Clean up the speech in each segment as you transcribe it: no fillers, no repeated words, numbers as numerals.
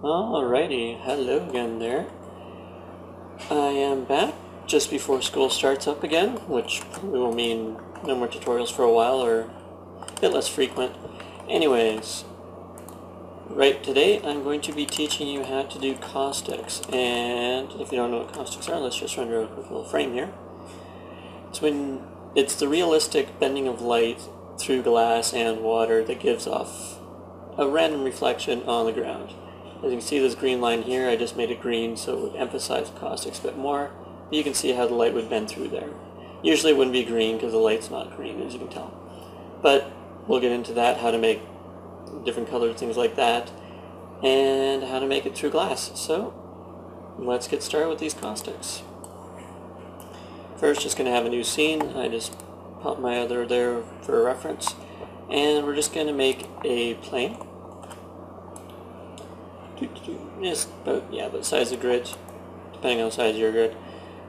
Alrighty, hello again there. I am back just before school starts up again, which probably will mean no more tutorials for a while or a bit less frequent. Anyways, right today I'm going to be teaching you how to do caustics, and if you don't know what caustics are, let's just render a quick little frame here. It's the realistic bending of light through glass and water that gives off a random reflection on the ground. As you can see, this green line here, I just made it green so it would emphasize the caustics a bit more. But you can see how the light would bend through there. Usually it wouldn't be green because the light's not green, as you can tell. But we'll get into that, how to make different colors, things like that, and how to make it through glass. So let's get started with these caustics. First, just going to have a new scene. I just popped my other there for a reference. And we're just going to make a plane. Just about the size of the grid, depending on the size of your grid,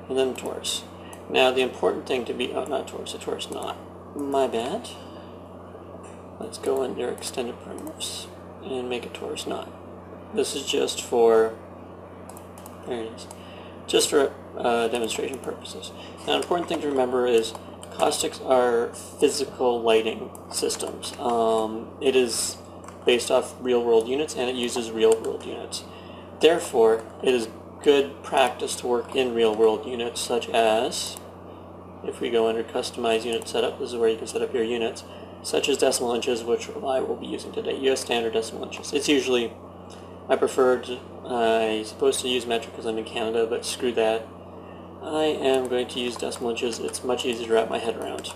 and then Taurus. Now the important thing to be, not Taurus, a Taurus knot. My bad. Let's go under extended primitives and make a Taurus knot. This is just for, there it is, just for demonstration purposes. Now an important thing to remember is caustics are physical lighting systems. It is based off real-world units, and it uses real-world units. Therefore, it is good practice to work in real-world units, such as, if we go under Customize Unit Setup, this is where you can set up your units, such as decimal inches, which I will be using today. US standard decimal inches. It's usually my preferred. I'm supposed to use metric because I'm in Canada, but screw that. I am going to use decimal inches. It's much easier to wrap my head around.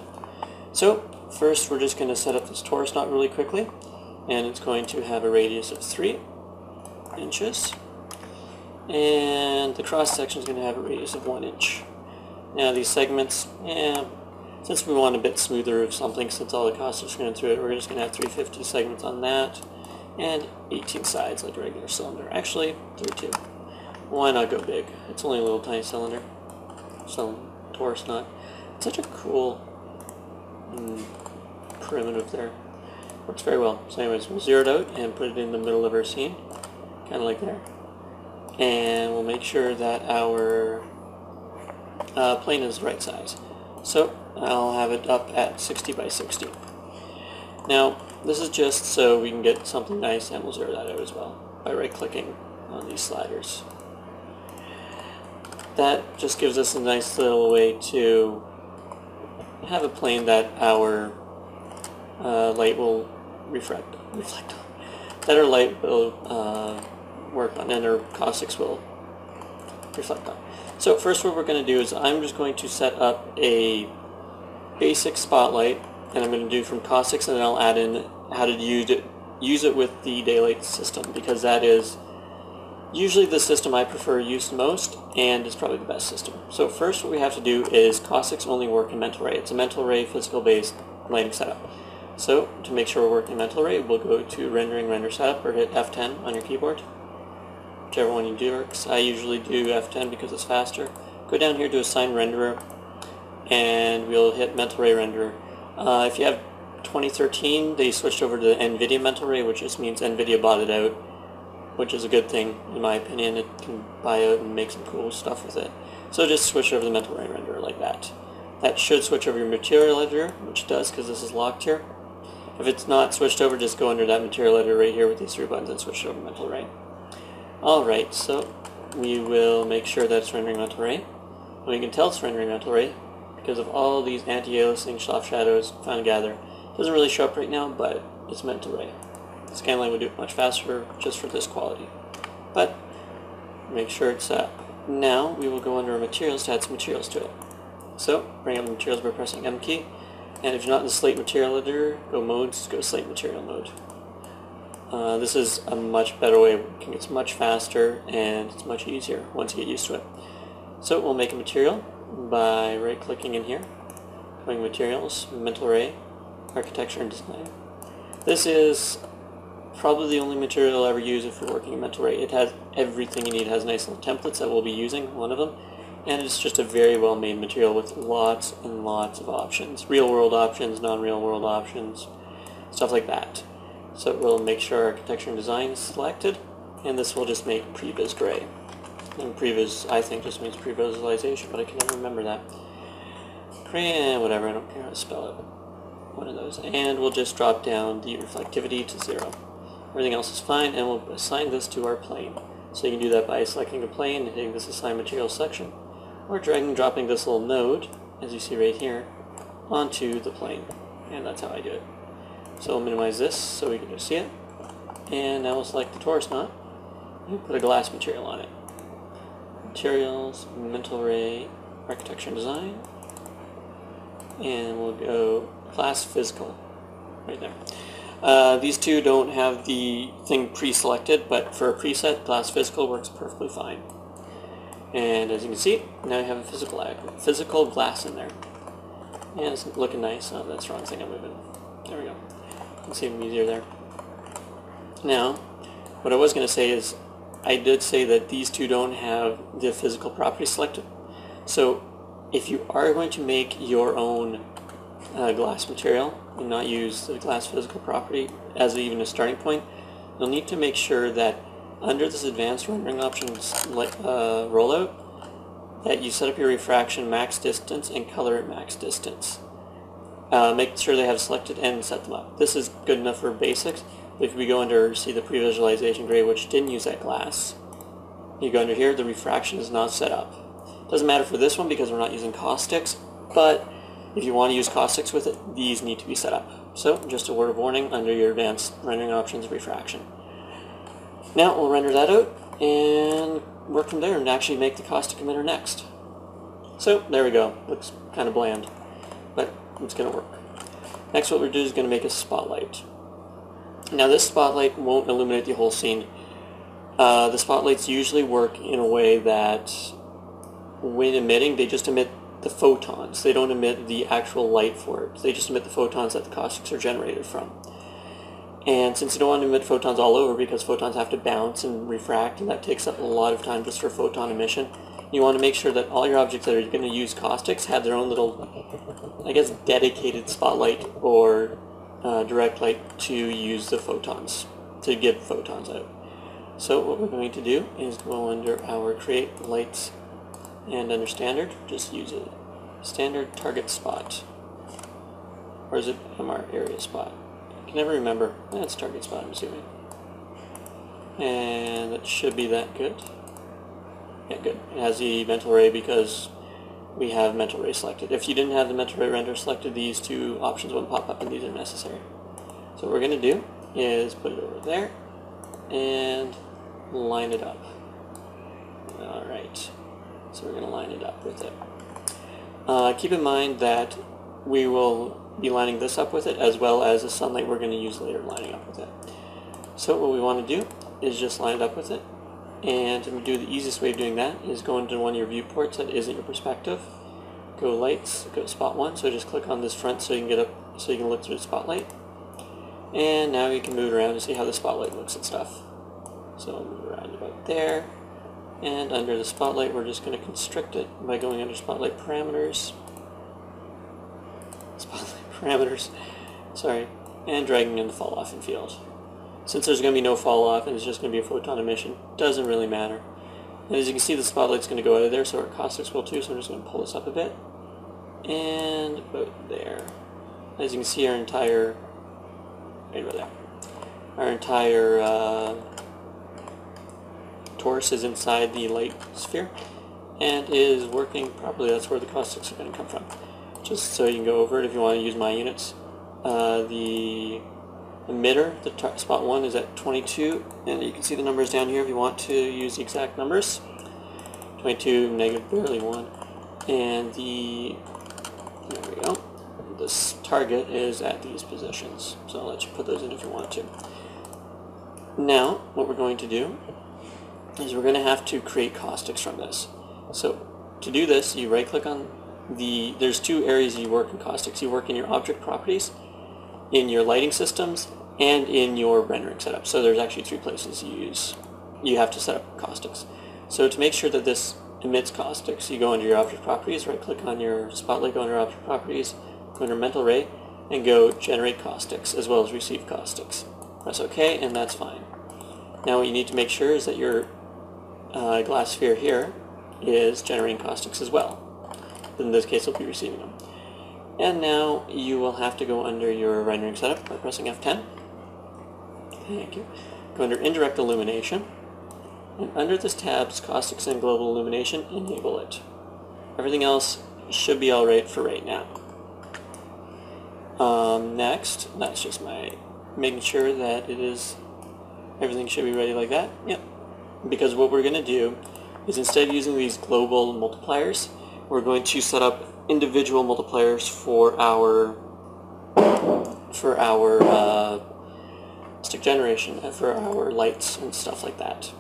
So, first we're just going to set up this Taurus knot really quickly. And it's going to have a radius of 3 inches, and the cross section is going to have a radius of 1 inch. Now these segments, since we want a bit smoother of something, since all the caustics are going through it, we're just going to have 350 segments on that, and 18 sides like a regular cylinder. Actually, 32. Why not go big? It's only a little tiny cylinder. So, Taurus knot. It's such a cool primitive there. Works very well. So anyways, we'll zero it out and put it in the middle of our scene, kind of like there. And we'll make sure that our plane is the right size. So I'll have it up at 60 by 60. Now, this is just so we can get something nice, and we'll zero that out as well by right-clicking on these sliders. That just gives us a nice little way to have a plane that our light will reflect on, that our light will work on, and our caustics will reflect on. So first what we're going to do is I'm just going to set up a basic spotlight, and I'm going to do from caustics, and then I'll add in how to use it with the daylight system, because that is usually the system I prefer used most, and it's probably the best system. So first what we have to do is caustics only work in mental ray. It's a mental ray physical based lighting setup. So, to make sure we're working in mental ray, we'll go to Rendering Render Setup, or hit F10 on your keyboard. Whichever one you do works. I usually do F10 because it's faster. Go down here to Assign Renderer, and we'll hit Mental Ray Renderer. If you have 2013, they switched over to the NVIDIA Mental Ray, which just means NVIDIA bought it out, which is a good thing, in my opinion. It can buy out and make some cool stuff with it. So just switch over to the Mental Ray Renderer like that. That should switch over your material editor, which it does because this is locked here. If it's not switched over, just go under that material editor right here with these 3 buttons and switch it over to Mental Ray. Alright, so we will make sure that it's rendering Mental Ray. And we can tell it's rendering Mental Ray because of all these anti-aliasing, soft shadows, found gather. It doesn't really show up right now, but it's Mental Ray. The scanline would do it much faster just for this quality. But make sure it's up. Now we will go under our materials to add some materials to it. So bring up the materials by pressing M key. And if you're not in the Slate Material Editor, go Modes, go Slate Material Mode. This is a much better way. It's much faster, and it's much easier once you get used to it. So we'll make a material by right-clicking in here, going Materials, Mental Ray, Architecture and Design. This is probably the only material I'll ever use if you're working in Mental Ray. It has everything you need. It has nice little templates that we'll be using, one of them. And it's just a very well-made material with lots and lots of options. Real-world options, non-real-world options, stuff like that. So we'll make sure Architecture and Design is selected, and this will just make previs gray. And previs, I think, just means pre-visualization, but I can never remember that. Gray, whatever, I don't care how to spell it. One of those. And we'll just drop down the reflectivity to 0. Everything else is fine, and we'll assign this to our plane. So you can do that by selecting a plane and hitting this Assign Material section, or dragging and dropping this little node, as you see right here, onto the plane. And that's how I do it. So we'll minimize this so we can just see it. And now we'll select the Taurus knot and put a glass material on it. Materials, mental ray, architecture and design, and we'll go class physical right there. These two don't have the thing pre-selected, but for a preset, class physical works perfectly fine. And as you can see, now you have a physical glass in there. And it's looking nice. Oh, that's the wrong thing I'm moving. There we go. You can see them easier there. Now, what I was going to say is, I did say that these two don't have the physical properties selected. So if you are going to make your own glass material and not use the glass physical property as even a starting point, you'll need to make sure that under this advanced rendering options rollout, that you set up your refraction max distance and color at max distance. Make sure they have selected and set them up. This is good enough for basics. If we go under, see the pre-visualization gray, which didn't use that glass, you go under here, the refraction is not set up. Doesn't matter for this one because we're not using caustics, but if you want to use caustics with it, these need to be set up. So, just a word of warning under your advanced rendering options, refraction. Now, we'll render that out and work from there and actually make the caustic emitter next. So, there we go. Looks kind of bland, but it's going to work. Next, what we'll do is going to make a spotlight. Now this spotlight won't illuminate the whole scene. The spotlights usually work in a way that when emitting, they just emit the photons. They don't emit the actual light for it. They just emit the photons that the caustics are generated from. And since you don't want to emit photons all over because photons have to bounce and refract, and that takes up a lot of time just for photon emission, you want to make sure that all your objects that are going to use caustics have their own little, I guess, dedicated spotlight or direct light to use the photons, to give photons out. So what we're going to do is go under our create lights, and under standard, just use a standard target spot. Or is it MR area spot? I can never remember. That's target spot, I'm assuming. And that should be that good. Yeah, good. It has the mental ray because we have mental ray selected. If you didn't have the mental ray render selected, these two options wouldn't pop up and these are necessary. So what we're going to do is put it over there and line it up. Alright, so we're going to line it up with it. Keep in mind that we will be lining this up with it as well as the sunlight we're going to use later lining up with it. So what we want to do is just line it up with it. And to do the easiest way of doing that is go into one of your viewports that isn't your perspective. Go lights, go spot 1, so just click on this front so you can get up, so you can look through the spotlight. And now you can move it around and see how the spotlight looks and stuff. So move around about there. And under the spotlight we're just going to constrict it by going under spotlight parameters. Spotlight parameters, sorry, and dragging in the fall off in field. Since there's going to be no fall off and it's just going to be a photon emission, doesn't really matter. And as you can see, the spotlight's going to go out of there, so our caustics will too, so I'm just going to pull this up a bit. And about there. As you can see, our entire, right over there, our entire Taurus is inside the light sphere and is working properly. That's where the caustics are going to come from. Just so you can go over it if you want to use my units. The emitter, the spot 1 is at 22, and you can see the numbers down here if you want to use the exact numbers. 22, negative barely 1, and there we go, this target is at these positions, so I'll let you put those in if you want to. Now, what we're going to do is we're going to have to create caustics from this. So, to do this, you right click on there's two areas you work in caustics. You work in your object properties, in your lighting systems, and in your rendering setup. So there's actually 3 places you have to set up caustics. So to make sure that this emits caustics, you go under your object properties, right click on your spotlight, go under object properties, go under mental ray, and go generate caustics as well as receive caustics. Press OK, and that's fine. Now what you need to make sure is that your glass sphere here is generating caustics as well. In this case, we'll be receiving them. And now you will have to go under your rendering setup by pressing F10. Thank you. Go under Indirect Illumination. And under this tab, Caustics and Global Illumination, enable it. Everything else should be alright for right now. Next, that's just my making sure that everything should be ready like that. Yep. Because what we're going to do is instead of using these global multipliers, we're going to set up individual multipliers for our stick generation and for our lights and stuff like that.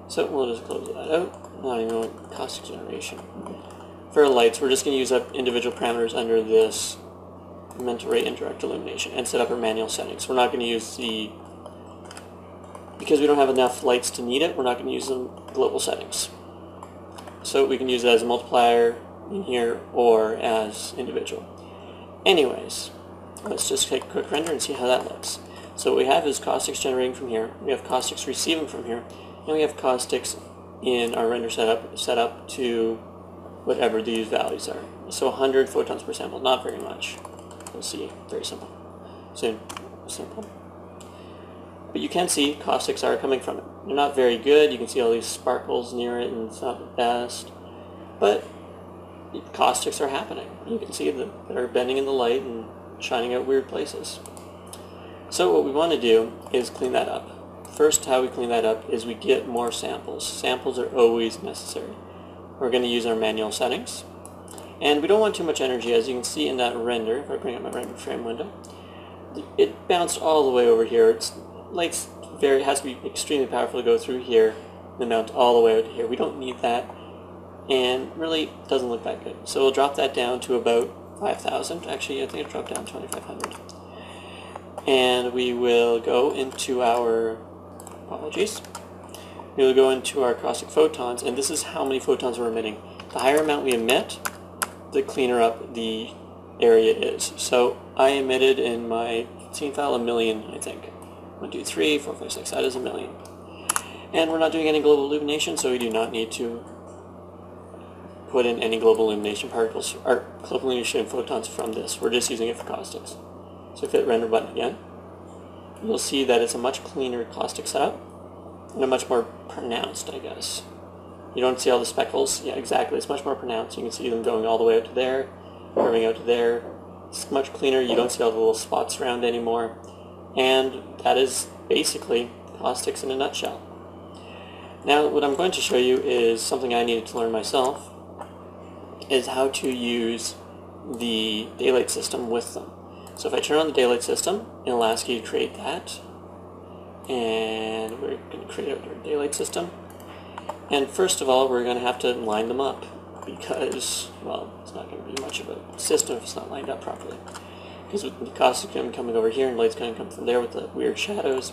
So we'll just close that out. Not even caustic generation. For our lights, we're just going to use up individual parameters under this mental rate indirect illumination and set up our manual settings. We're not going to use because we don't have enough lights to need it, we're not going to use the global settings. So we can use it as a multiplier in here or as individual. Anyways, let's just take a quick render and see how that looks. So what we have is caustics generating from here, we have caustics receiving from here, and we have caustics in our render setup set up to whatever these values are. So 100 photons per sample, not very much. You'll see, very simple. Simple. But you can see caustics are coming from it. They're not very good. You can see all these sparkles near it, and it's not the best. But caustics are happening. You can see that they're bending in the light and shining out weird places. So what we want to do is clean that up. First, how we clean that up is we get more samples. Samples are always necessary. We're going to use our manual settings. And we don't want too much energy, as you can see in that render. If I bring up my render frame window, it bounced all the way over here. It's like it has to be extremely powerful to go through here and mount all the way out to here. We don't need that, and really doesn't look that good. So we'll drop that down to about 5,000. Actually, I think it dropped down to 2,500. And we will go into our, we will go into our caustic photons, and this is how many photons we're emitting. The higher amount we emit, the cleaner up the area is. So I emitted in my scene file 1,000,000, I think. 1, 2, 3, 4, 5, 6, that is 1,000,000. And we're not doing any global illumination, so we do not need to put in any global illumination particles, or global illumination photons from this. We're just using it for caustics. So if I hit render button again, you'll see that it's a much cleaner caustic setup, and a much more pronounced, I guess. You don't see all the speckles. Yeah, exactly. It's much more pronounced. You can see them going all the way out to there, curving out to there. It's much cleaner. You don't see all the little spots around anymore. And that is basically caustics in a nutshell. Now, what I'm going to show you is something I needed to learn myself, is how to use the daylight system with them. So if I turn on the daylight system, it'll ask you to create that. And we're going to create our daylight system. And first of all, we're going to have to line them up because, well, it's not going to be much of a system if it's not lined up properly. Because with the caustic coming over here and light's going to come from there with the weird shadows,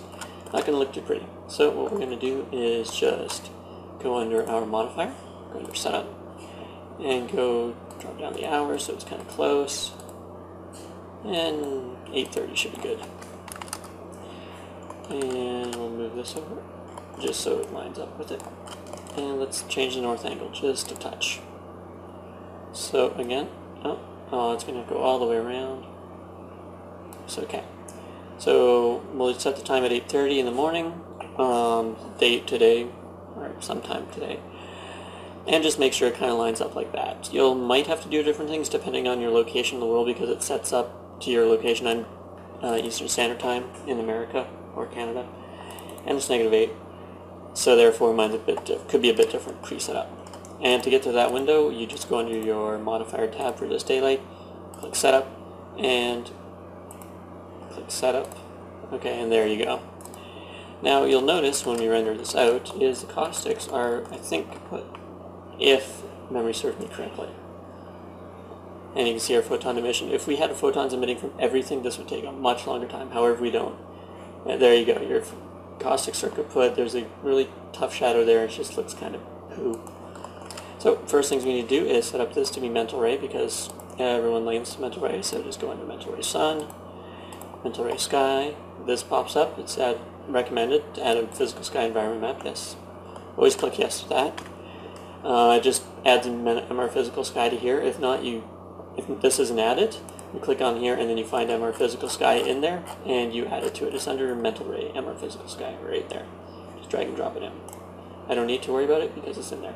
not going to look too pretty. So what we're going to do is just go under our modifier, go under setup, and go drop down the hour so it's kind of close. And 8:30 should be good. And we'll move this over just so it lines up with it. And let's change the north angle just a touch. So again, oh, it's going to go all the way around. So okay. So we'll set the time at 8:30 in the morning, date today, or sometime today, and just make sure it kind of lines up like that. You might have to do different things depending on your location in the world because it sets up to your location on Eastern Standard Time in America or Canada, and it's -8. So therefore mine's could be a bit different pre-set up. And to get to that window, you just go under your modifier tab for this daylight, click setup, and click setup. Okay, and there you go. Now you'll notice when we render this out is the caustics are, I think, put, if memory serves me correctly. And you can see our photon emission. If we had photons emitting from everything, this would take a much longer time. However, we don't. And there you go. Your caustic circuit put. There's a really tough shadow there. It just looks kind of poo. So first things we need to do is set up this to be mental ray because everyone links to mental ray. So just go under mental ray sun, mental ray sky. This pops up. It said recommended to add a physical sky environment map? Yes. Always click yes to that. It just adds an MR physical sky to here. If not, if this isn't added, you click on here and then you find MR physical sky in there and you add it to it. It's under mental ray MR physical sky right there. Just drag and drop it in. I don't need to worry about it because it's in there.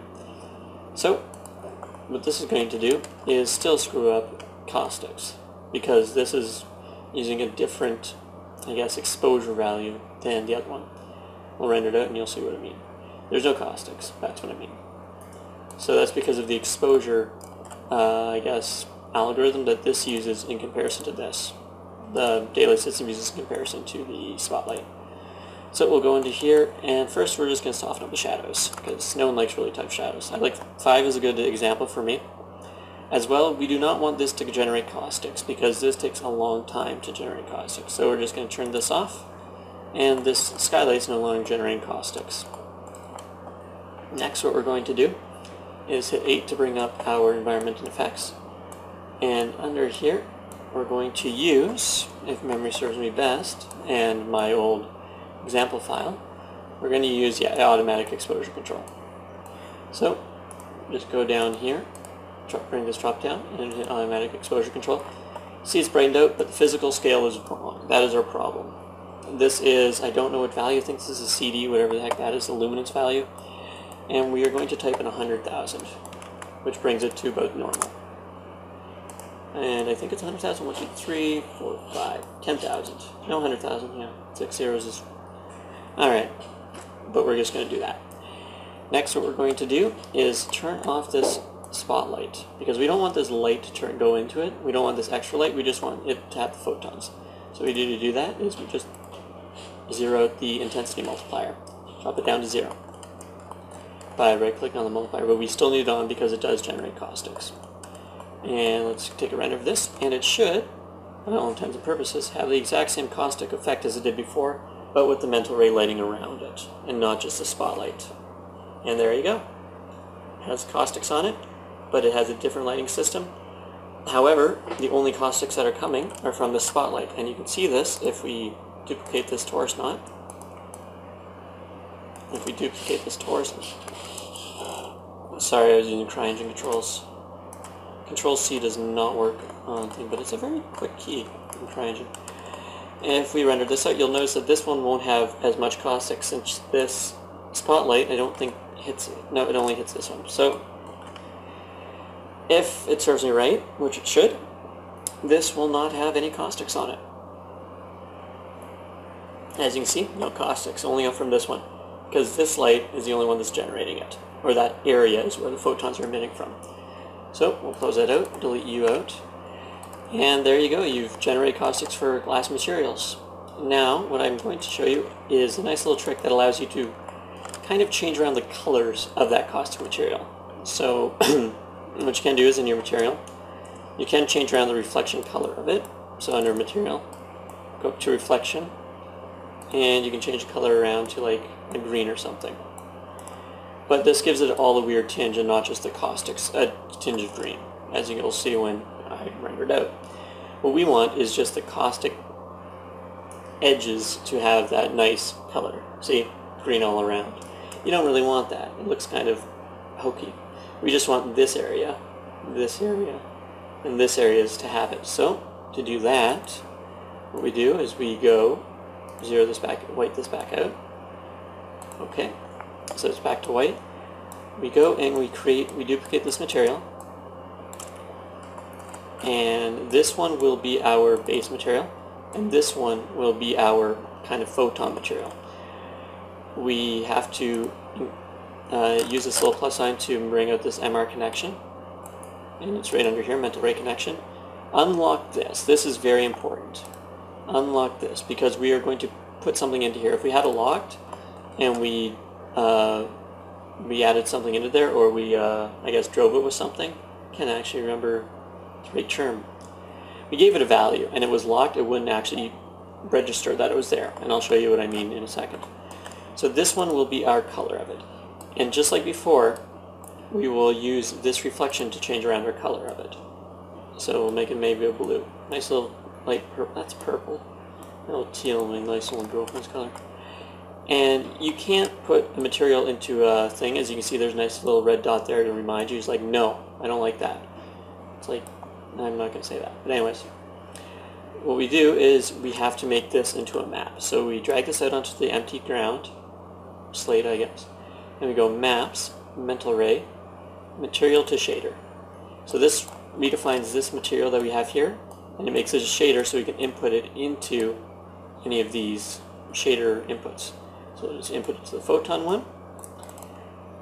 So what this is going to do is still screw up Caustics, because this is using a different, I guess, exposure value than the other one. We'll render it out and you'll see what I mean. There's no Caustics, that's what I mean. So that's because of the exposure, I guess, algorithm that this uses in comparison to this. The daily system uses in comparison to the spotlight. So we'll go into here, and first we're just going to soften up the shadows, because no one likes really tough shadows. I like 5 is a good example for me. As well, we do not want this to generate caustics, because this takes a long time to generate caustics. So we're just going to turn this off, and this skylight's no longer generating caustics. Next, what we're going to do is hit 8 to bring up our environment and effects. And under here, we're going to use, if memory serves me best, and my old example file, we're going to use automatic exposure control. So just go down here, bring this drop down, and hit automatic exposure control. See, it's brightened out, but the physical scale is wrong. That is our problem. This is, I don't know what value, I think this is a CD, whatever the heck that is, the luminance value. And we are going to type in 100,000, which brings it to about normal. And I think it's 100,000, 1, 2, 3, 4, 5, 10,000. No, 100,000, yeah. 6 zeros is... Alright, but we're just going to do that. Next, what we're going to do is turn off this spotlight, because we don't want this light to go into it. We don't want this extra light, we just want it to have the photons. So what we do to do that is we just zero out the intensity multiplier. Drop it down to 0 by right-clicking on the multiplier, but we still need it on because it does generate caustics. And let's take a render of this, and it should, for all intents and purposes, have the exact same caustic effect as it did before, but with the mental ray lighting around it, and not just the spotlight. And there you go. It has caustics on it, but it has a different lighting system. However, the only caustics that are coming are from the spotlight, and you can see this if we duplicate this Taurus knot. If we duplicate this Taurus... Sorry, I was using CryEngine controls. Control-C does not work on thing, but it's a very quick key in CryEngine. And if we render this out, you'll notice that this one won't have as much caustic, since this spotlight, I don't think, hits it. No, it only hits this one. So, if it serves me right, which it should, this will not have any caustics on it. As you can see, no caustics, only from this one, because this light is the only one that's generating it, or that area is where the photons are emitting from. So we'll close that out, delete you out, and there you go, you've generated caustics for glass materials. Now, what I'm going to show you is a nice little trick that allows you to kind of change around the colors of that caustic material. So, what you can do is in your material, you can change around the reflection color of it. So under material, go up to reflection, and you can change the color around to like a green or something. But this gives it all a weird tinge and not just the caustics, a tinge of green, as you'll see when I render it out. What we want is just the caustic edges to have that nice color. See, green all around. You don't really want that. It looks kind of hokey. We just want this area, and this areas to have it. So, to do that, what we do is we go zero this back, white this back out. Okay. So it's back to white. We go and we duplicate this material, and this one will be our base material, and this one will be our kind of photon material. We have to use this little plus sign to bring out this MR connection, and it's right under here, mental ray connection. Unlock this. This is very important. Unlock this, because we are going to put something into here. If we had it locked and we added something into there, or we, I guess, drove it with something. Can't actually remember the right term. We gave it a value, and it was locked. It wouldn't actually register that it was there, and I'll show you what I mean in a second. So this one will be our color of it, and just like before, we will use this reflection to change around our color of it. So we'll make it maybe a blue. Nice little light purple. That's purple. A little teal, nice little girlfriend's color. And you can't put a material into a thing. As you can see, there's a nice little red dot there to remind you. It's like, no, I don't like that. It's like, I'm not going to say that. But anyways, what we do is we have to make this into a map. So we drag this out onto the empty ground, slate, I guess. And we go Maps, Mental Array, Material to Shader. So this redefines this material that we have here, and it makes it a shader so we can input it into any of these shader inputs. So we'll just input it to the photon one,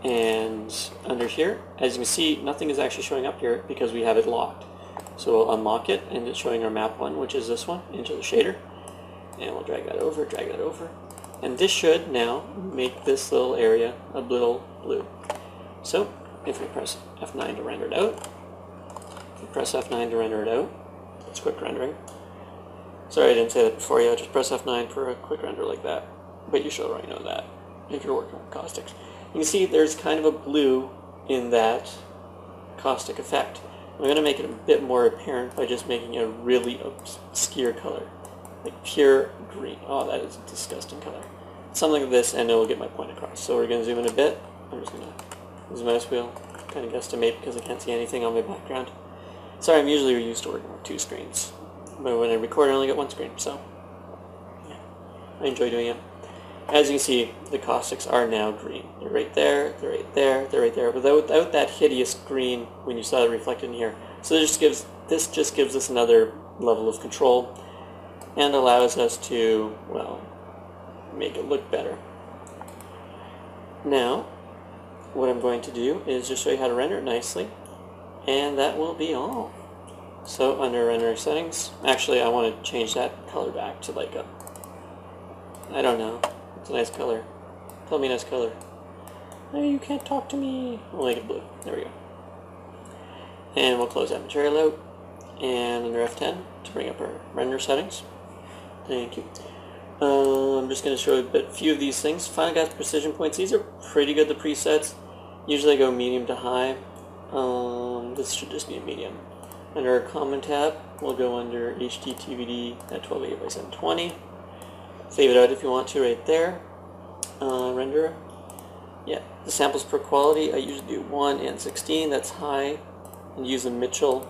and under here, as you can see, nothing is actually showing up here because we have it locked. So we'll unlock it, and it's showing our map one, which is this one, into the shader, and we'll drag that over, and this should now make this little area a little blue. So if we press F9 to render it out, press F9 to render it out. It's quick rendering. Sorry I didn't say that before. Yeah, just press F9 for a quick render like that. But you should already know that if you're working with caustics. You can see there's kind of a blue in that caustic effect. I'm going to make it a bit more apparent by just making a really obscure color. Like pure green. Oh, that is a disgusting color. Something like this, and it will get my point across. So we're going to zoom in a bit. I'm just going to use the mouse wheel, kind of guesstimate because I can't see anything on my background. Sorry, I'm usually used to working with two screens, but when I record I only get one screen, so yeah, I enjoy doing it. As you can see, the caustics are now green. They're right there, they're right there, they're right there, without that hideous green when you saw it reflected in here. So this just gives us another level of control and allows us to, well, make it look better. Now, what I'm going to do is just show you how to render it nicely. And that will be all. So under render settings, actually I want to change that color back to like a, I don't know, it's a nice color. Tell me a nice color. No, you can't talk to me. We'll make it blue. There we go. And we'll close that material out. And under F10 to bring up our render settings. Thank you. I'm just going to show you a few of these things. Final gas precision points. These are pretty good, the presets. Usually I go medium to high. This should just be a medium. Under our common tab, we'll go under HD TVD at 1280 by 720. Save it out if you want to right there. Render. Yeah, the samples per quality, I usually do 1 and 16, that's high. And use the Mitchell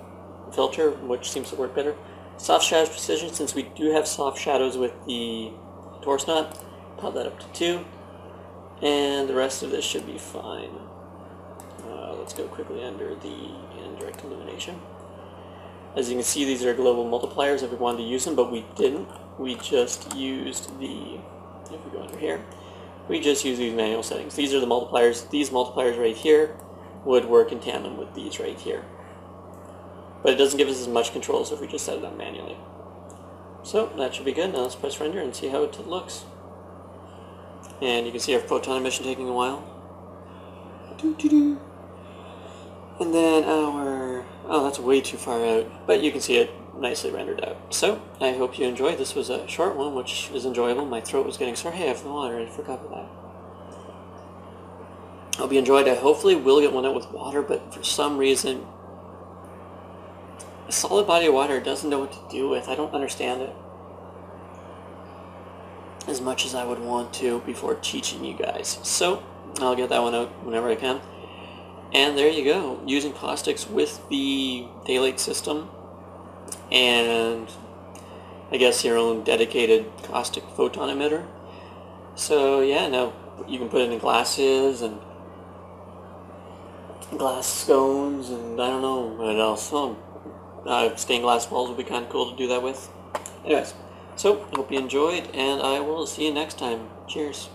filter, which seems to work better. Soft shadows precision, since we do have soft shadows with the Taurus knot, pop that up to 2. And the rest of this should be fine. Let's go quickly under the Indirect Contamination. As you can see, these are global multipliers if we wanted to use them, but we didn't. We just used the, if we go under here, we just use these manual settings. These are the multipliers. These multipliers right here would work in tandem with these right here. But it doesn't give us as much control as if we just set it up manually. So that should be good. Now let's press render and see how it looks. And you can see our photon emission taking a while. And then our, oh, that's way too far out, but you can see it nicely rendered out. So I hope you enjoyed. This was a short one, which is enjoyable. My throat was getting sore. Hey, I have the water. I forgot about that. Hope you enjoyed. I hopefully will get one out with water, but for some reason, a solid body of water doesn't know what to do with. I don't understand it as much as I would want to before teaching you guys. So I'll get that one out whenever I can. And there you go, using caustics with the daylight system and I guess your own dedicated caustic photon emitter. So yeah, now you can put it in glasses and glass scones and I don't know what else. Oh, stained glass walls would be kind of cool to do that with. Anyways, so hope you enjoyed and I will see you next time. Cheers.